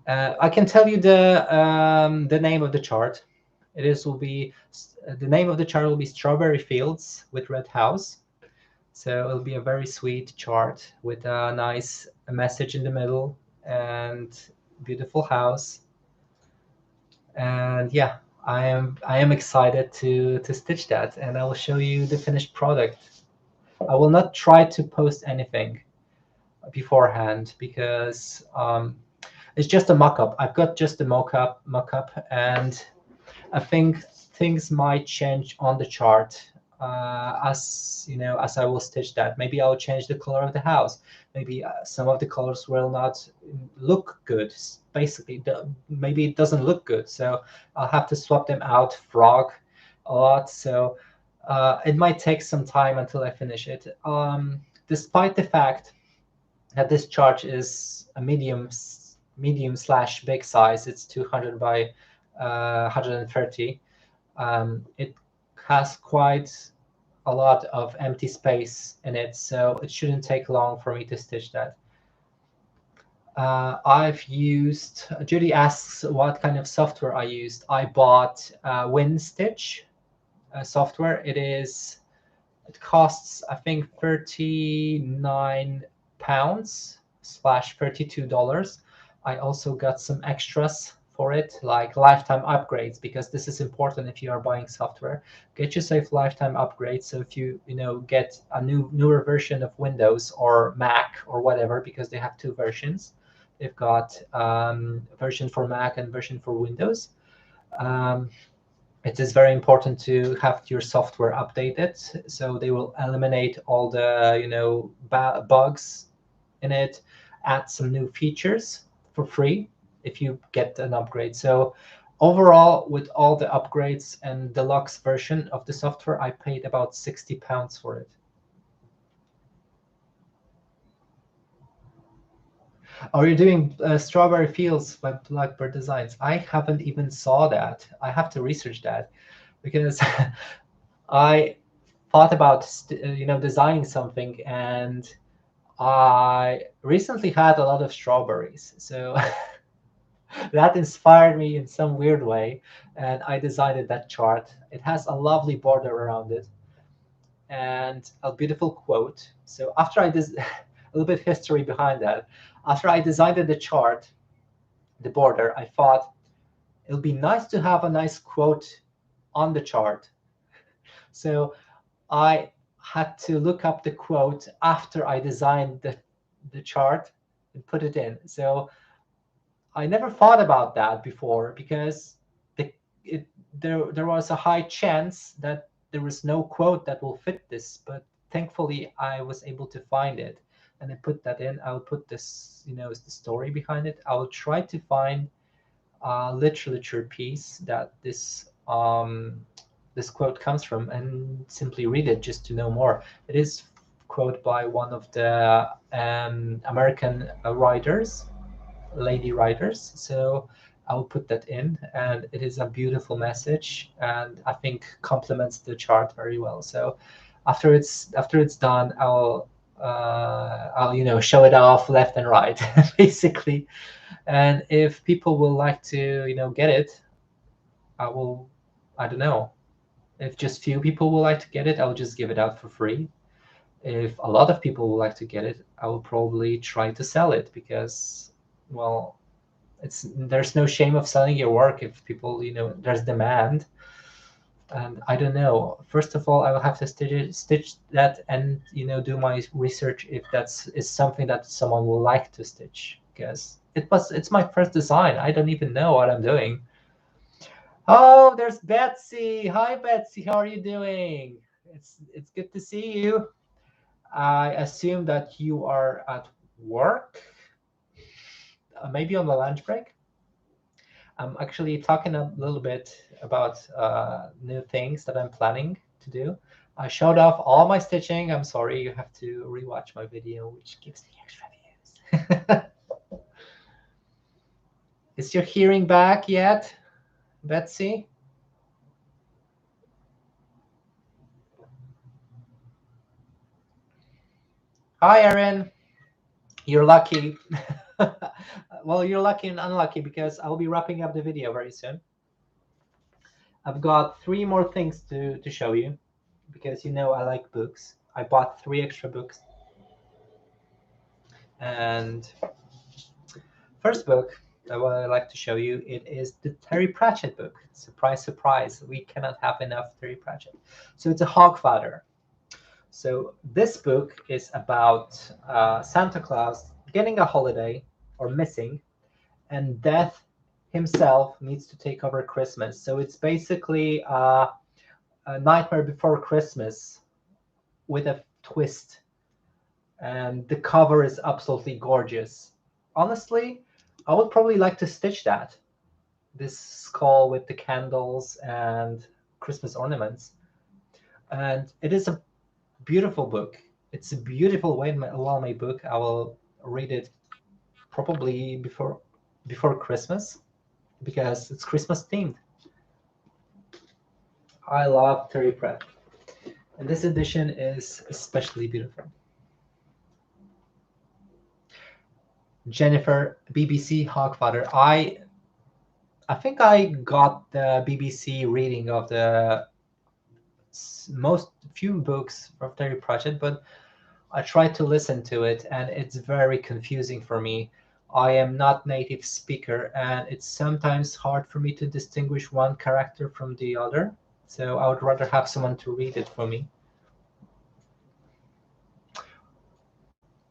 I can tell you the name of the chart. The name of the chart will be Strawberry Fields with Red House. So it'll be a very sweet chart with a nice message in the middle and beautiful house. And yeah, I am excited to stitch that, and I will show you the finished product. I will not try to post anything beforehand because it's just a mock-up. I've got just a mock-up, and I think things might change on the chart as I will stitch that. Maybe I'll change the color of the house. Maybe some of the colors will not look good. Basically, maybe it doesn't look good, so I'll have to swap them out. Frog a lot, so it might take some time until I finish it. Despite the fact that this chart is a medium slash big size, it's 200 by 130. It has quite a lot of empty space in it, so it shouldn't take long for me to stitch that. Judy asks what kind of software I used. I bought WinStitch software. It costs, I think, £39 slash $32. I also got some extras for it, like lifetime upgrades, because this is important if you are buying software. Get yourself lifetime upgrades. So if you get a newer version of Windows or Mac or whatever, because they have two versions. They've got version for Mac and version for Windows. It is very important to have your software updated, so they will eliminate all the bugs in it, add some new features for free if you get an upgrade. So overall, with all the upgrades and deluxe version of the software, I paid about £60 for it. Are you doing Strawberry Fields by Blackbird Designs? I haven't even saw that. I have to research that because I thought about designing something, and I recently had a lot of strawberries, so that inspired me in some weird way, and I designed that chart. It has a lovely border around it and a beautiful quote. So after I did a little bit of history behind that, after I designed the chart, the border, I thought it would be nice to have a nice quote on the chart. So I had to look up the quote after I designed the chart and put it in. So I never thought about that before because the, there was a high chance that there was no quote that will fit this, but thankfully I was able to find it and I put that in. I'll put this, the story behind it. I will try to find a literature piece that this quote comes from and simply read it just to know more. It is quote by one of the American writers, lady writers. So I will put that in, and it is a beautiful message, and I think complements the chart very well. So after it's done, I'll show it off left and right, basically. And if people will like to get it, I will. I don't know. If just few people will like to get it, I'll just give it out for free. If a lot of people would like to get it, I will probably try to sell it because, well, there's no shame of selling your work if people, there's demand. And I don't know. First of all, I will have to stitch that and do my research if that's is something that someone will like to stitch because it's my first design. I don't even know what I'm doing. Oh, there's Betsy. Hi, Betsy. How are you doing? It's good to see you. I assume that you are at work, maybe on the lunch break. I'm actually talking a little bit about new things that I'm planning to do. I showed off all my stitching. I'm sorry, you have to rewatch my video, which gives me extra views. Is your hearing back yet, Betsy? Hi, Erin. You're lucky. Well, you're lucky and unlucky because I'll be wrapping up the video very soon. I've got 3 more things to show you because I like books. I bought 3 extra books. And first book that what I like to show you, it is the Terry Pratchett book. Surprise, surprise, we cannot have enough Terry Pratchett. So it's a Hogfather. So this book is about Santa Claus getting a holiday or missing, and Death himself needs to take over Christmas. So it's basically a Nightmare Before Christmas with a twist. And the cover is absolutely gorgeous. Honestly, I would probably like to stitch that. This skull with the candles and Christmas ornaments. And it is a beautiful book. It's a beautiful, well-made book. I will read it probably before Christmas because it's Christmas themed. I love Terry Pratchett, and this edition is especially beautiful. Jennifer, BBC Hogfather. I think I got the BBC reading of the most few books from Terry Pratchett, but I tried to listen to it, and it's very confusing for me. I am not native speaker, and it's sometimes hard for me to distinguish one character from the other. So I would rather have someone to read it for me.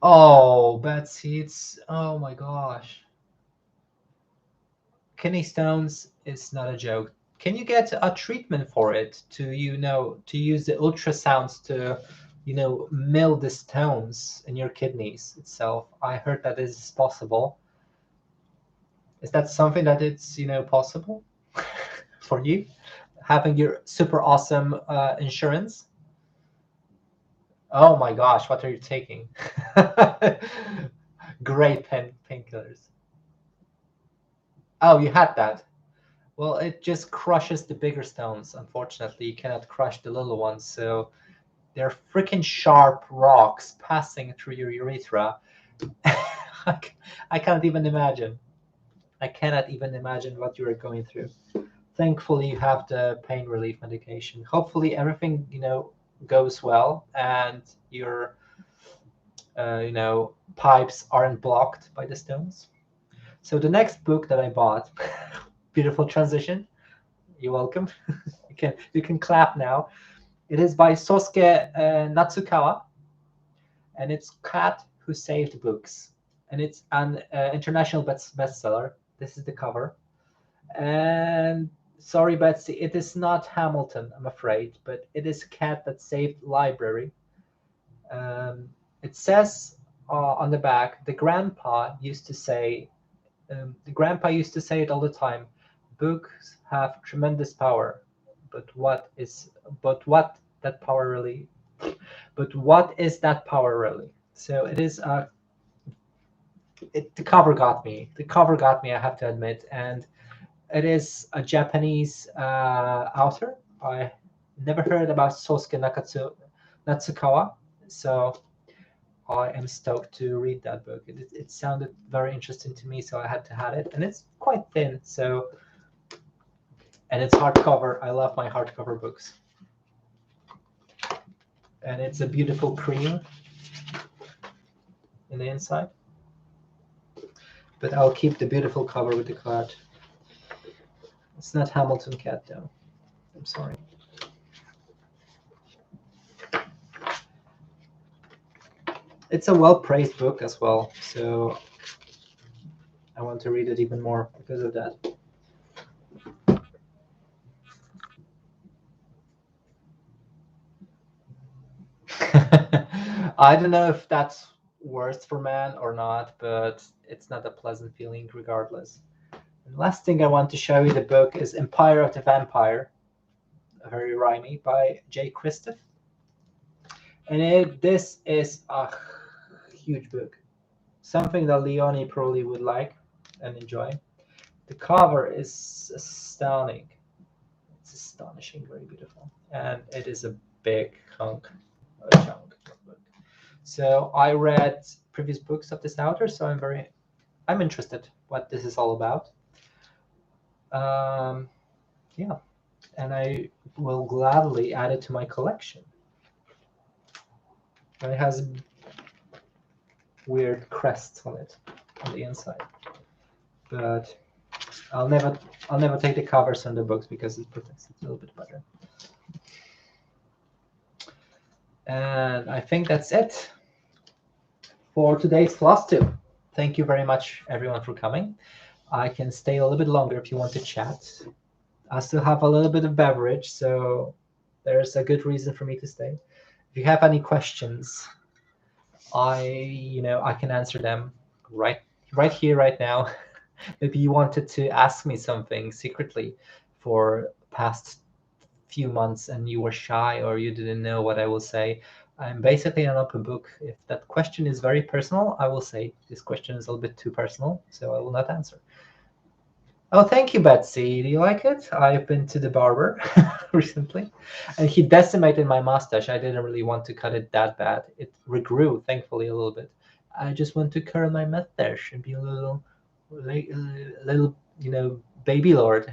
Oh, Betsy, oh my gosh. Kidney stones is not a joke. Can you get a treatment for it to use the ultrasounds to mill the stones in your kidneys itself? I heard that is possible. Is that something that it's possible for you, having your super awesome insurance? Oh my gosh, what are you taking? Great painkillers. Oh, you had that. Well, it just crushes the bigger stones. Unfortunately, you cannot crush the little ones. So they're freaking sharp rocks passing through your urethra. I can't even imagine. I cannot even imagine what you are going through. Thankfully, you have the pain relief medication. Hopefully, everything goes well, and your pipes aren't blocked by the stones. So the next book that I bought, beautiful transition. You're welcome. you can clap now. It is by Sosuke Natsukawa, and it's Cat Who Saved Books, and it's an international bestseller. This is the cover, and sorry, Betsy, it is not Hamilton, I'm afraid, but it is Cat That Saved Library. It says on the back, the grandpa used to say it all the time. Books have tremendous power, but what that power really? But what is that power really? So it is the cover got me. The cover got me, I have to admit, and it is a Japanese author. I never heard about Sosuke Natsukawa, so I am stoked to read that book. It sounded very interesting to me, so I had to have it, and it's quite thin. And it's hardcover. I love my hardcover books, and it's a beautiful cream in the inside. But I'll keep the beautiful cover with the card. It's not Hamilton Cat though. I'm sorry. It's a well-praised book as well, so I want to read it even more because of that. I don't know if that's worse for man or not, but it's not a pleasant feeling regardless. And last thing I want to show you the book is Empire of the Vampire, very rhymy, by Jay Kristoff. And this is a huge book, something that Leonie probably would like and enjoy. The cover is astounding. It's astonishing, very beautiful, and it is a big chunk of book. So I read previous books of this author, so I'm interested what this is all about. Yeah, and I will gladly add it to my collection. And it has weird crests on it on the inside, but I'll never take the covers on the books because it protects it a little bit better. And I think that's it for today's Flosstube. Thank you very much, everyone, for coming. I can stay a little bit longer if you want to chat. I still have a little bit of beverage, so there's a good reason for me to stay. If you have any questions, I can answer them right here, right now. Maybe you wanted to ask me something secretly for past few months and you were shy or you didn't know what I will say. I'm basically an open book. If that question is very personal, I will say this question is a little bit too personal, so I will not answer. Oh, thank you, Betsy. Do you like it? I've been to the barber recently, and he decimated my mustache. I didn't really want to cut it that bad. It regrew, thankfully, a little bit. I just want to curl my mustache and be a little, baby lord.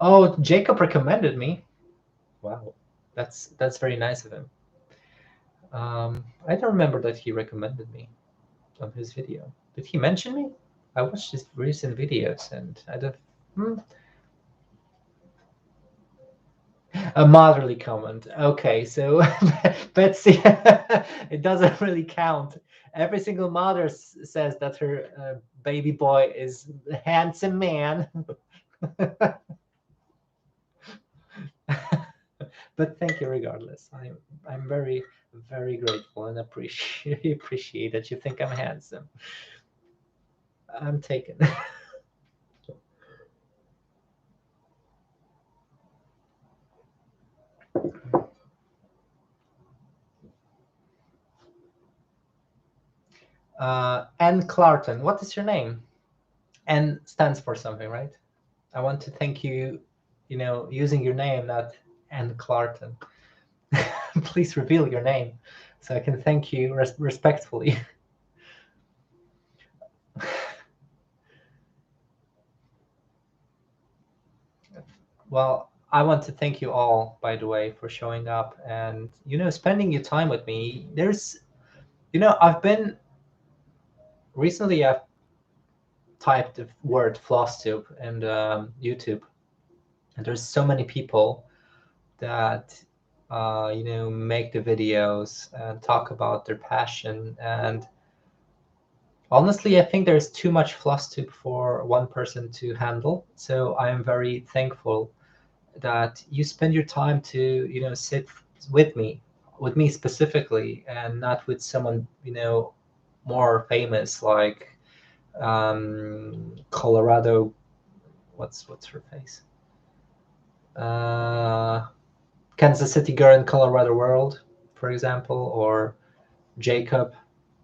Oh, Jacob recommended me. Wow, that's very nice of him. I don't remember that he recommended me on his video. Did he mention me? I watched his recent videos and I don't. A motherly comment. Okay, so Betsy, it doesn't really count. Every single mother says that her baby boy is a handsome man. But thank you regardless. I'm very, very grateful and appreciate that you think I'm handsome. I'm taken. N. Clarton. What is your name? N stands for something, right? I want to thank you, using your name, not N. Clarton. Please reveal your name so I can thank you respectfully. Well, I want to thank you all, by the way, for showing up and, spending your time with me. Recently I've typed the word Flosstube in YouTube, and there's so many people that make the videos and talk about their passion. And honestly, I think there's too much Flosstube for one person to handle. So I am very thankful that you spend your time to sit with me specifically, and not with someone more famous, like Colorado. What's her face? Kansas City Girl in Colorado World, for example, or Jacob,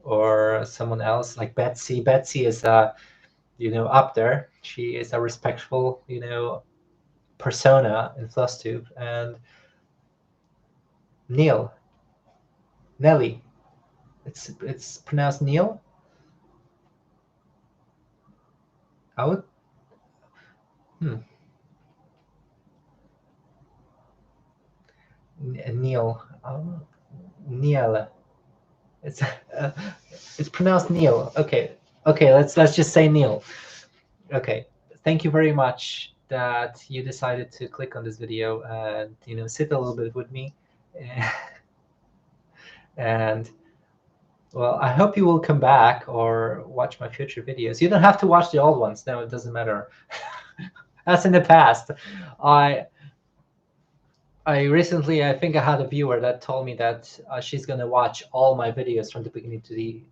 or someone else like Betsy. Betsy is up there. She is a respectful persona in Flosstube. And Nelly, it's pronounced Neil. I would. Neil. Neil. It's pronounced Neil. Okay. Let's just say Neil. Okay. Thank you very much that you decided to click on this video and sit a little bit with me. And well, I hope you will come back or watch my future videos. You don't have to watch the old ones. No, it doesn't matter. That's in the past. I recently, I think I had a viewer that told me that she's going to watch all my videos from the beginning to the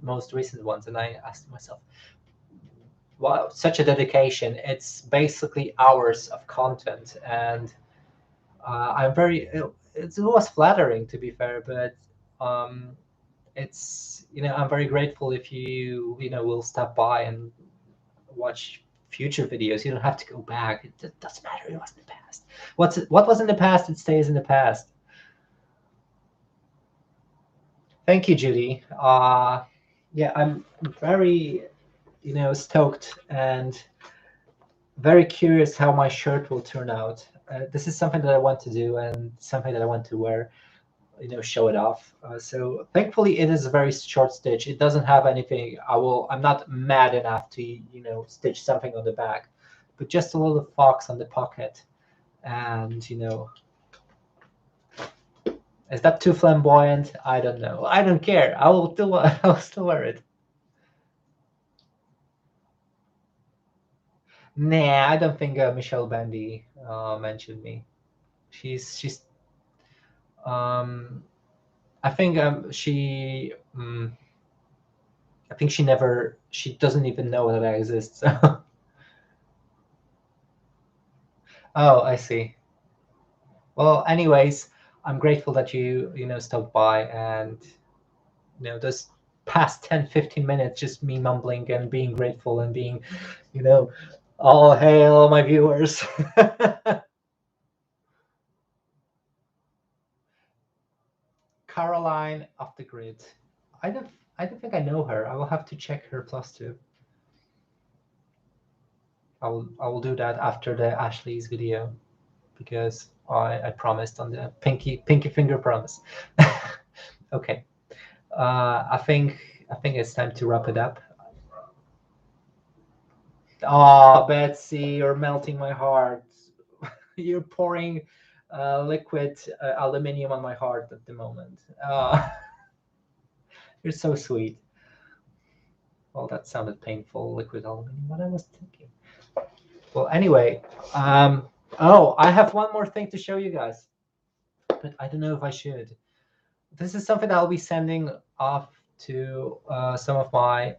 most recent ones. And I asked myself, wow, such a dedication. It's basically hours of content. And it was flattering, to be fair, but I'm very grateful if you will stop by and watch future videos. You don't have to go back. It doesn't matter. It was in the past. What was in the past, it stays in the past. Thank you, Judy. Yeah, I'm very stoked and very curious how my shirt will turn out. This is something that I want to do and something that I want to wear, show it off. So thankfully it is a very short stitch. It doesn't have anything. I'm not mad enough to stitch something on the back, but just a little fox on the pocket. And is that too flamboyant? I don't know. I don't care. I'll still wear it. Nah, I don't think Michelle Bandy mentioned me. She's I think I think she doesn't even know that I exist. So. Oh, I see. Well, anyways, I'm grateful that you stopped by, and those past 10-15 minutes, just me mumbling and being grateful and being, all hail my viewers. Caroline off the grid. I don't think I know her. I will have to check her Flosstube. I will do that after the Ashley's video, because I promised on the pinky finger promise. Okay. I think it's time to wrap it up. Oh, Betsy, you're melting my heart. You're pouring liquid aluminium on my heart at the moment. You're so sweet. Well, that sounded painful, liquid aluminum. What I was thinking. Well, anyway, oh, I have one more thing to show you guys, but I don't know if I should. This is something that I'll be sending off to some of my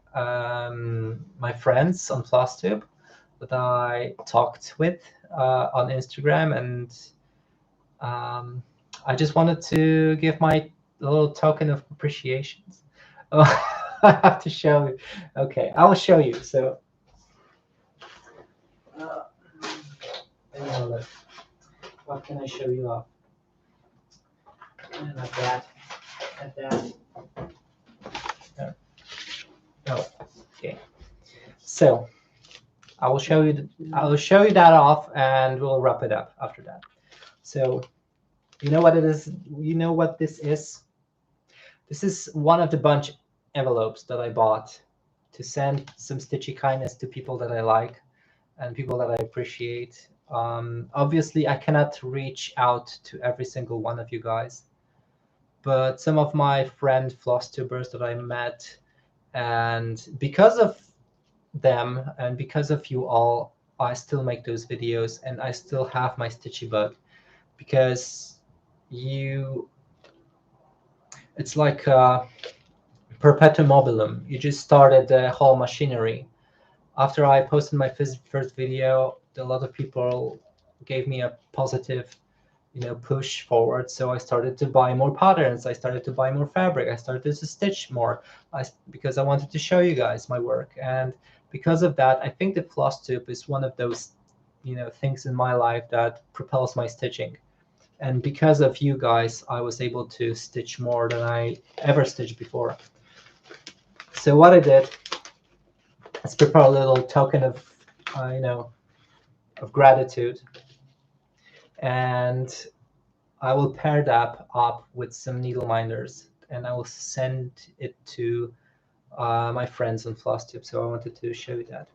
my friends on Flosstube that I talked with on Instagram, and I just wanted to give my little token of appreciation. Oh, I have to show you. Okay, I will show you. So, look, what can I show you off? Like that, like that. No. Oh, okay. So, I will show you. I will show you that off, and we'll wrap it up after that. So, you know what it is? You know what this is? This is one of the bunch envelopes that I bought to send some stitchy kindness to people that I like and people that I appreciate. Obviously, I cannot reach out to every single one of you guys, but some of my friend Flosstubers that I met, and because of them and because of you all, I still make those videos and I still have my stitchy bug, because it's like perpetuum mobilum. You just started the whole machinery. After I posted my first video, a lot of people gave me a positive, push forward. So I started to buy more patterns. I started to buy more fabric. I started to stitch more, because I wanted to show you guys my work. And because of that, I think the Flosstube is one of those, things in my life that propels my stitching. And because of you guys, I was able to stitch more than I ever stitched before. So what I did is prepare a little token of, of gratitude, and I will pair that up with some needle minders, and I will send it to my friends on Flosstube. So I wanted to show you that.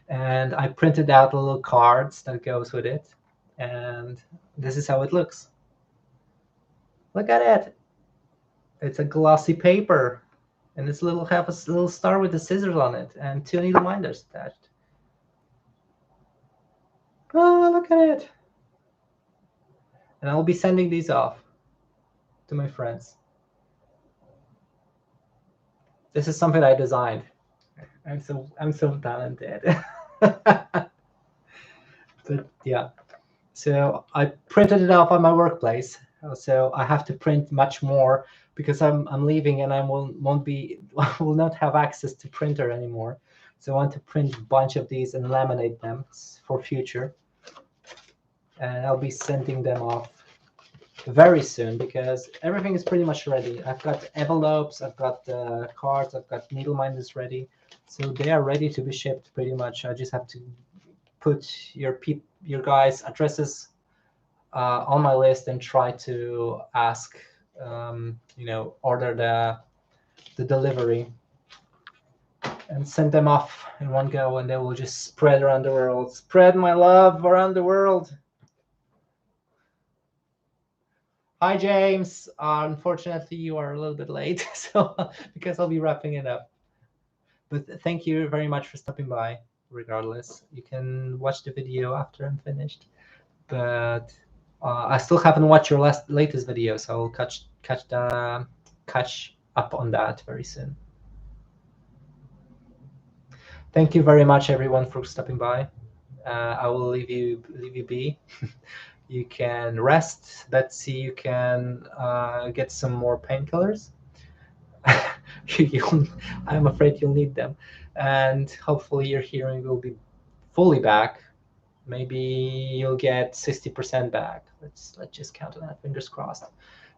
And I printed out little cards that goes with it, and this is how it looks. Look at it. It's a glossy paper, and this have a little star with the scissors on it, and 2 needle minders attached. Oh, look at it. And I'll be sending these off to my friends. This is something I designed. I'm so talented. But yeah, so I printed it off at my workplace. So I have to print much more because I'm leaving and I will not have access to printer anymore. So I want to print a bunch of these and laminate them for future. And I'll be sending them off very soon because everything is pretty much ready. I've got envelopes, I've got the cards, I've got needle minders ready. So they are ready to be shipped pretty much. I just have to put your guys' addresses on my list and try to ask, order the delivery and send them off in one go, and they will just spread around the world. Spread my love around the world. Hi, James. Unfortunately, you are a little bit late, so because I'll be wrapping it up. But thank you very much for stopping by. Regardless, you can watch the video after I'm finished. But I still haven't watched your latest video, so I'll catch up on that very soon. Thank you very much, everyone, for stopping by. I will leave you be. You can rest. Betsy, you can get some more painkillers. I'm afraid you'll need them. And hopefully your hearing will be fully back. Maybe you'll get 60% back. Let's just count on that, fingers crossed.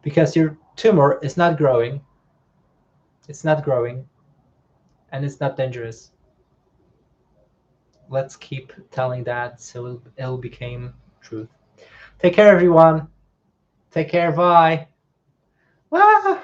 Because your tumor is not growing. It's not growing. And it's not dangerous. Let's keep telling that so it'll become truth. Take care, everyone. Take care. Bye. Ah!